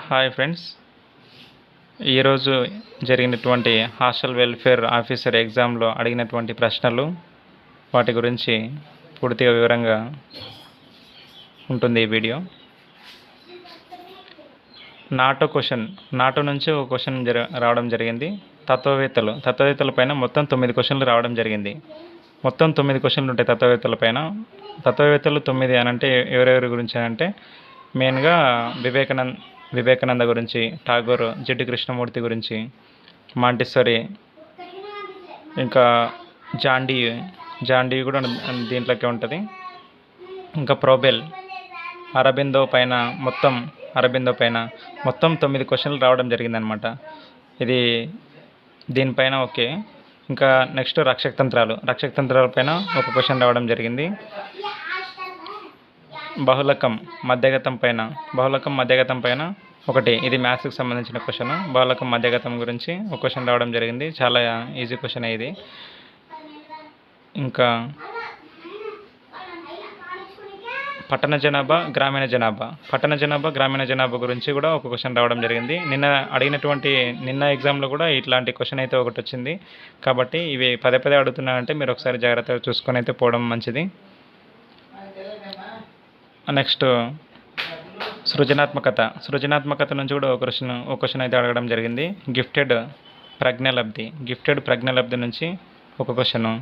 Hi friends, ఈరోజు జరిగినటువంటి hostel welfare officer ఎగ్జామ్లో అడిగినటువంటి ప్రశ్నలు, వాటి గురించి పూర్తిగా వివరంగా ఉంటుంది ఈ వీడియో. నాటో నుంచి ఒక క్వశ్చన్ రావడం జరిగింది. తత్వవేత్తల పైన మొత్తం 9 క్వశ్చన్లు రావడం జరిగింది. మొత్తం 9 క్వశ్చన్లు ఉంటాయి తత్వవేత్తల పైన. తత్వవేత్తలు 9 అని అంటే ఎవరెవరి గురించి అంటే మెయిన్గా వివేకానంద గురించి, ఠాగూర్, జిడ్డు కృష్ణమూర్తి గురించి, మాంటిస్సరీ, ఇంకా జాండీ కూడా దీంట్లోకే ఉంటుంది. ఇంకా ప్రోబెల్, అరబిందో పైన మొత్తం 9 క్వశ్చన్లు రావడం జరిగిందనమాట. ఇది దీనిపైన ఓకే. ఇంకా నెక్స్ట్ రక్షక తంత్రాల పైన ఒక క్వశ్చన్ రావడం జరిగింది. బహుళకం మధ్యగతం పైన ఒకటి, ఇది మ్యాథ్స్కి సంబంధించిన క్వశ్చన్. బహుళకం మధ్యగతం గురించి ఒక క్వశ్చన్ రావడం జరిగింది. చాలా ఈజీ క్వశ్చన్ ఇది. ఇంకా పట్టణ జనాభా, గ్రామీణ జనాభా గురించి కూడా ఒక క్వశ్చన్ రావడం జరిగింది. నిన్న ఎగ్జామ్లో కూడా ఇట్లాంటి క్వశ్చన్ అయితే ఒకటి వచ్చింది. కాబట్టి ఇవి పదే అడుగుతున్నానంటే మీరు ఒకసారి జాగ్రత్తగా చూసుకొని అయితే పోవడం మంచిది. నెక్స్ట్ సృజనాత్మకత నుంచి కూడా ఒక క్వశ్చన్ అయితే అడగడం జరిగింది. గిఫ్టెడ్ ప్రజ్ఞలబ్ధి నుంచి ఒక క్వశ్చను.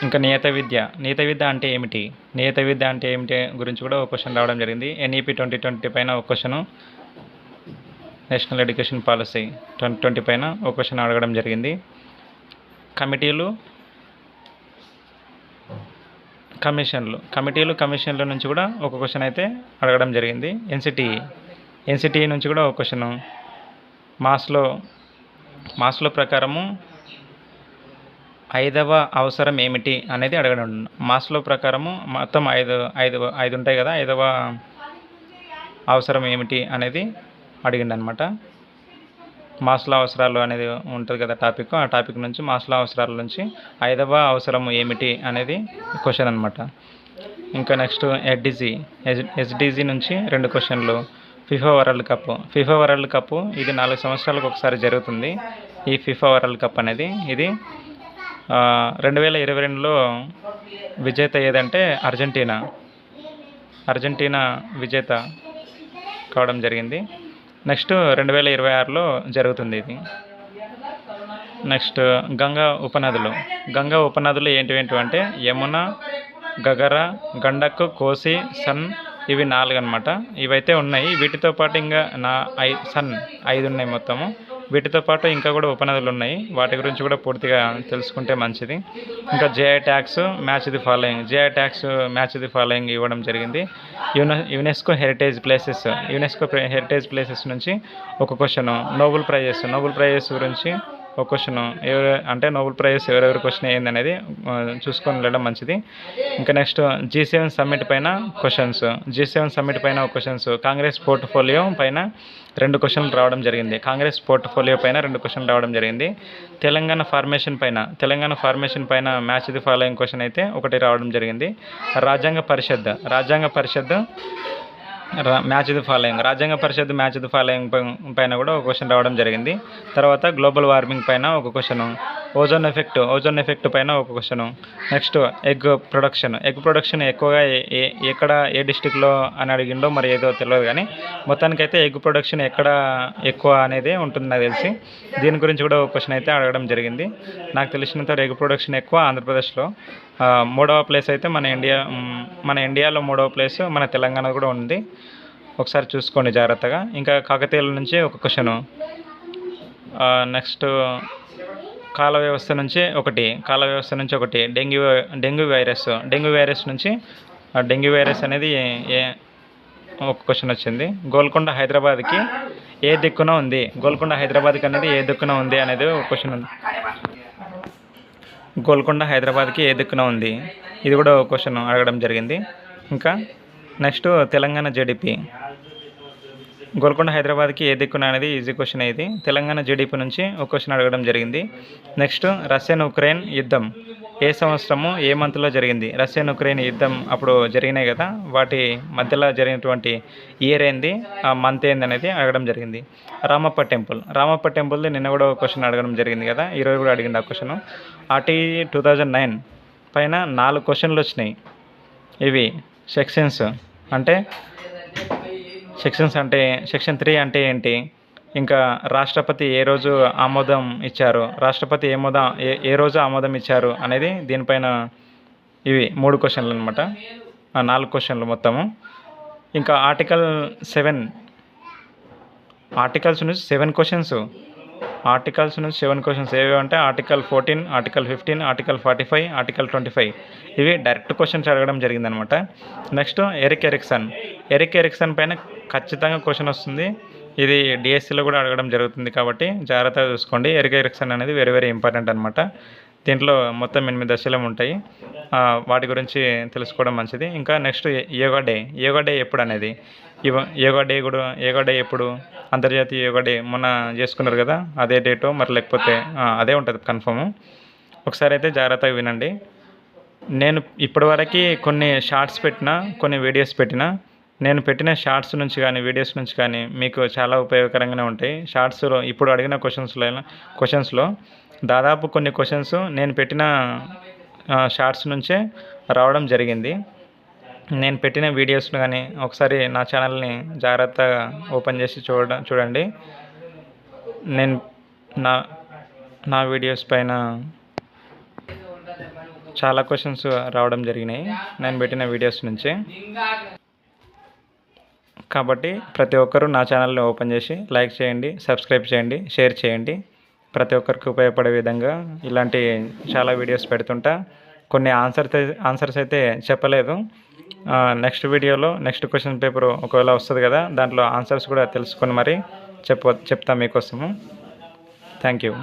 ఇంకా నియత విద్య అంటే ఏమిటి గురించి కూడా ఒక క్వశ్చన్ రావడం జరిగింది. NEP 2020 పైన ఒక క్వశ్చను. నేషనల్ ఎడ్యుకేషన్ పాలసీ 2020 పైన ఒక క్వశ్చన్ అడగడం జరిగింది. కమిషన్ల నుంచి కూడా ఒక క్వశ్చన్ అయితే అడగడం జరిగింది. NCTE నుంచి కూడా ఒక క్వశ్చను. మాస్లో ప్రకారము 5వ అవసరం ఏమిటి అనేది అడగడం. మాస్లో ప్రకారము మొత్తం ఐదు ఉంటాయి కదా, 5వ అవసరం ఏమిటి అనేది అడిగిండనమాట. మాస్లో అవసరాలు అనేది ఉంటుంది కదా టాపిక్, ఆ టాపిక్ నుంచి మాస్లో అవసరాల నుంచి 5వ అవసరం ఏమిటి అనేది క్వశ్చన్ అనమాట. ఇంకా నెక్స్ట్ SDG నుంచి 2 క్వశ్చన్లు. ఫిఫా వరల్డ్ కప్ ఇది 4 సంవత్సరాలకు ఒకసారి జరుగుతుంది. ఈ ఫిఫా వరల్డ్ కప్ అనేది ఇది 2022లో విజేత ఏదంటే అర్జెంటీనా విజేత కావడం జరిగింది. నెక్స్ట్ 2026లో జరుగుతుంది ఇది. నెక్స్ట్ గంగా ఉపనదులు ఏంటివంటే యమున, గగర, గండక్, కోసి, సన్, ఇవి 4 అనమాట. ఇవైతే ఉన్నాయి. వీటితో పాటు ఇంకా 5 ఉన్నాయి మొత్తము. వీటితో పాటు ఇంకా కూడా ఉపనదులు ఉన్నాయి. వాటి గురించి కూడా పూర్తిగా తెలుసుకుంటే మంచిది. ఇంకా JI tax match the following ఇవ్వడం జరిగింది. యునెస్కో హెరిటేజ్ ప్లేసెస్ నుంచి ఒక క్వశ్చన్. నోబెల్ ప్రైజెస్ గురించి ఒక క్వశ్చన్. నోబెల్ ప్రైజెస్ ఎవరెవరి క్వశ్చన్ ఏందనేది చూసుకొని వెళ్ళడం మంచిది. ఇంకా నెక్స్ట్ G7 సమ్మిట్ పైన ఒక క్వశ్చన్స్. కాంగ్రెస్ పోర్ట్ఫోలియో పైన 2 క్వశ్చన్లు రావడం జరిగింది. తెలంగాణ ఫార్మేషన్ పైన మ్యాచ్ ది ఫాలోయింగ్ క్వశ్చన్ అయితే ఒకటి రావడం జరిగింది. రాజ్యాంగ పరిషత్ మ్యాచ్ ది ఫాలోయింగ్ పైన కూడా ఒక క్వశ్చన్ రావడం జరిగింది. తర్వాత గ్లోబల్ వార్మింగ్ పైన ఒక క్వశ్చను. ఓజోన్ ఎఫెక్ట్ పైన ఒక క్వశ్చను. నెక్స్ట్ ఎగ్ ప్రొడక్షన్ ఎక్కువగా ఎక్కడ ఏ డిస్టిక్లో అని అడిగిండో మరి ఏదో తెలియదు, కానీ మొత్తానికైతే ఎగ్ ప్రొడక్షన్ ఎక్కడ ఎక్కువ అనేది ఉంటుంది నాకు తెలిసి. దీని గురించి కూడా ఒక క్వశ్చన్ అయితే అడగడం జరిగింది. నాకు తెలిసినంత ఎగ్ ప్రొడక్షన్ ఎక్కువ ఆంధ్రప్రదేశ్లో. 3వ ప్లేస్ అయితే మన ఇండియాలో 3వ ప్లేస్ మన తెలంగాణ కూడా ఉంది. ఒకసారి చూసుకోండి జాగ్రత్తగా. ఇంకా కాకతీయుల నుంచి ఒక క్వశ్చను. నెక్స్ట్ కాల వ్యవస్థ నుంచి ఒకటి. డెంగ్యూ వైరస్ నుంచి డెంగ్యూ వైరస్ అనేది ఒక క్వశ్చన్ వచ్చింది. గోల్కొండ హైదరాబాద్కి ఏ దిక్కున ఉంది అనేది ఒక క్వశ్చన్ ఉంది. గోల్కొండ హైదరాబాద్కి ఏ దిక్కున ఉంది, ఇది కూడా ఒక క్వశ్చన్ అడగడం జరిగింది. ఇంకా నెక్స్ట్ తెలంగాణ GDP. గోల్కొండ హైదరాబాద్కి ఏ దిక్కున అనేది ఈజీ క్వశ్చన్ ఇది. తెలంగాణ GDP నుంచి ఒక క్వశ్చన్ అడగడం జరిగింది. నెక్స్ట్ రష్యన్ ఉక్రెయిన్ యుద్ధం ఏ సంవత్సరము ఏ మంత్లో జరిగింది? రష్యన్ ఉక్రెయిన్ యుద్ధం అప్పుడు జరిగినాయి కదా, వాటి మధ్యలో జరిగినటువంటి ఇయర్ ఏంది, ఆ మంత్ ఏంది అనేది అడగడం జరిగింది. రామప్ప టెంపుల్ది నిన్న కూడా ఒక క్వశ్చన్ అడగడం జరిగింది కదా, ఈరోజు కూడా అడిగింది ఆ క్వశ్చన్. ఆర్టీ 2009 పైన 4 క్వశ్చన్లు వచ్చినాయి. ఇవి సెక్షన్స్ అంటే సెక్షన్ 3 అంటే ఏంటి, ఇంకా రాష్ట్రపతి ఏ రోజు ఆమోదం ఇచ్చారు, రాష్ట్రపతి ఏ రోజు ఆమోదం ఇచ్చారు అనేది దీనిపైన ఇవి 3 క్వశ్చన్లు అనమాట, 4 క్వశ్చన్లు మొత్తము. ఇంకా ఆర్టికల్ 7 ఆర్టికల్స్ నుంచి 7 క్వశ్చన్స్ ఏవి అంటే ఆర్టికల్ 14, ఆర్టికల్ 15, ఆర్టికల్ 45, ఆర్టికల్ 25 ఇవి డైరెక్ట్ క్వశ్చన్స్ అడగడం జరిగిందనమాట. నెక్స్ట్ ఎరిక్ ఎరిక్సన్ పైన ఖచ్చితంగా క్వశ్చన్ వస్తుంది. ఇది డిఎస్సిలో కూడా అడగడం జరుగుతుంది కాబట్టి జాగ్రత్తగా చూసుకోండి. ఎరిక్ ఎరిక్సన్ అనేది వెరీ వెరీ ఇంపార్టెంట్ అనమాట. దీంట్లో మొత్తం 8 దశలు ఉంటాయి, వాటి గురించి తెలుసుకోవడం మంచిది. ఇంకా నెక్స్ట్ యోగా డే ఎప్పుడు అనేది, యోగా డే ఎప్పుడు, అంతర్జాతీయ యోగా డే మొన్న చేసుకున్నారు కదా, అదే డేటో మరి లేకపోతే అదే ఉంటుంది కన్ఫర్మ్. ఒకసారి అయితే జాగ్రత్తగా వినండి. నేను ఇప్పటివరకు కొన్ని షార్ట్స్ పెట్టినా, కొన్ని వీడియోస్ పెట్టినా, నేను పెట్టిన షార్ట్స్ నుంచి కానీ వీడియోస్ నుంచి కానీ మీకు చాలా ఉపయోగకరంగానే ఉంటాయి. షార్ట్స్లో ఇప్పుడు అడిగిన క్వశ్చన్స్లో దాదాపు కొన్ని క్వశ్చన్స్ నేను పెట్టిన షార్ట్స్ నుంచే రావడం జరిగింది. నేను పెట్టిన వీడియోస్ను కానీ ఒకసారి నా ఛానల్ని జాగ్రత్తగా ఓపెన్ చేసి చూడండి. నేను నా వీడియోస్ పైన చాలా క్వశ్చన్స్ రావడం జరిగినాయి నేను పెట్టిన వీడియోస్ నుంచి. కాబట్టి ప్రతి ఒక్కరూ నా ఛానల్ని ఓపెన్ చేసి లైక్ చేయండి, సబ్స్క్రైబ్ చేయండి, షేర్ చేయండి. ప్రతి ఒక్కరికి ఉపయోగపడే విధంగా ఇలాంటి చాలా వీడియోస్ పెడుతుంటా. కొన్ని ఆన్సర్స్ అయితే చెప్పలేదు. నెక్స్ట్ వీడియోలో నెక్స్ట్ క్వశ్చన్ పేపర్ ఒకవేళ వస్తుంది కదా, దాంట్లో ఆన్సర్స్ కూడా తెలుసుకొని మరి చెప్తా మీకోసము. Thank you.